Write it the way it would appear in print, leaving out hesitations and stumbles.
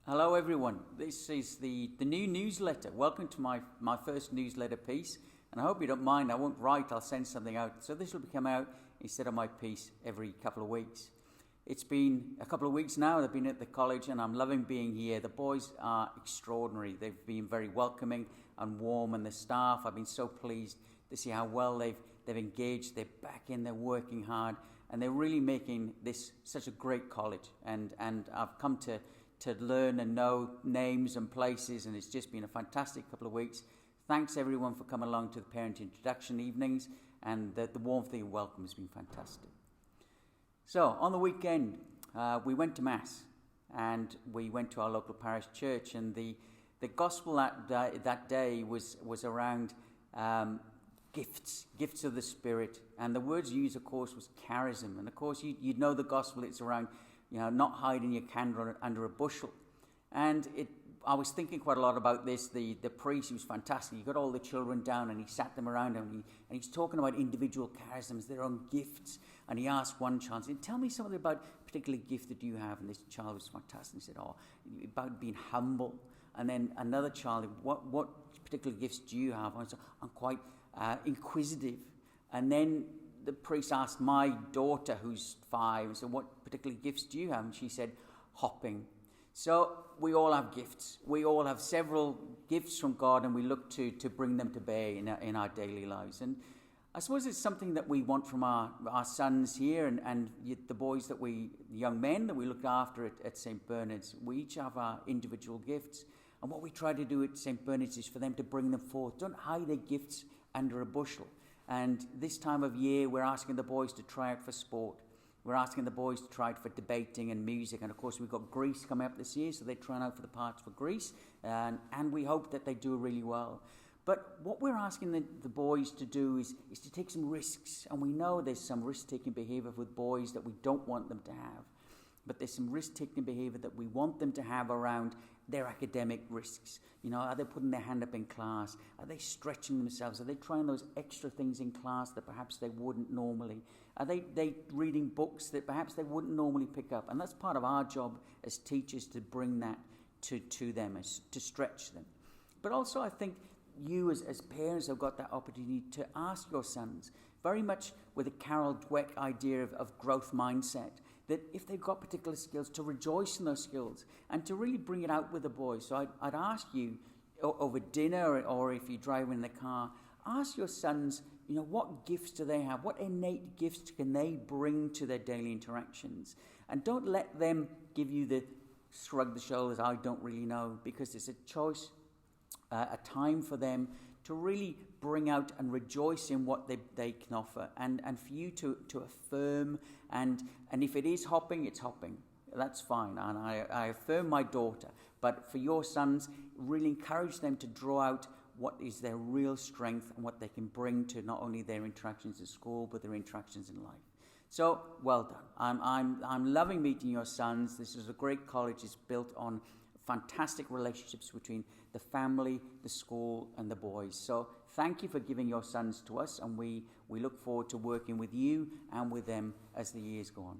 Hello everyone, this is the new newsletter. Welcome to my first newsletter piece, and I hope you don't mind. I won't write, I'll send something out. So this will come out instead of my piece every couple of weeks. It's been a couple of weeks now, I've been at the college and I'm loving being here. The boys are extraordinary. They've been very welcoming and warm, and the staff, I've been so pleased to see how well they've engaged. They're back in, they're working hard, and they're really making this such a great college. And I've come to learn and know names and places, and it's just been a fantastic couple of weeks. Thanks everyone for coming along to the parent introduction evenings, and the warmth of your welcome has been fantastic. So on the weekend we went to Mass, and we went to our local parish church, and the gospel that day was around gifts of the Spirit, and the words used of course was charism. And of course you'd know the gospel, it's around not hiding your candle under a bushel. And I was thinking quite a lot about this. The priest, he was fantastic. He got all the children down and he sat them around him, and he's talking about individual charisms, their own gifts. And he asked one child, tell me something about a particular gift that you have. And this child was fantastic. He said, about being humble. And then another child, what particular gifts do you have? And I said, I'm quite inquisitive. And then the priest asked my daughter, who's 5, and said, what particular gifts do you have? And she said, hopping. So we all have gifts. We all have several gifts from God, and we look to bring them to bear in our daily lives. And I suppose it's something that we want from our sons here, and the boys the young men that we look after at St. Bernard's. We each have our individual gifts. And what we try to do at St. Bernard's is for them to bring them forth. Don't hide their gifts under a bushel. And this time of year, we're asking the boys to try out for sport. We're asking the boys to try out for debating and music. And of course, we've got Greece coming up this year, so they're trying out for the parts for Greece. And we hope that they do really well. But what we're asking the boys to do is to take some risks. And we know there's some risk-taking behavior with boys that we don't want them to have. But there's some risk-taking behavior that we want them to have around their academic risks. Are they putting their hand up in class? Are they stretching themselves? Are they trying those extra things in class that perhaps they wouldn't normally? Are they reading books that perhaps they wouldn't normally pick up? And that's part of our job as teachers, to bring that to them, to stretch them. But also I think you as parents have got that opportunity to ask your sons, very much with a Carol Dweck idea of growth mindset, that if they've got particular skills, to rejoice in those skills and to really bring it out with the boys. So I'd ask you over dinner, or if you're driving in the car, ask your sons, what gifts do they have? What innate gifts can they bring to their daily interactions? And don't let them give you the shrug the shoulders, I don't really know, because it's a choice, a time for them to really bring out and rejoice in what they can offer, and for you to affirm, and if it is hopping, it's hopping. That's fine, and I affirm my daughter. But for your sons, really encourage them to draw out what is their real strength and what they can bring to not only their interactions at school, but their interactions in life. So, well done. I'm loving meeting your sons. This is a great college. It's built on fantastic relationships between the family, the school, and the boys. So thank you for giving your sons to us, and we look forward to working with you and with them as the years go on.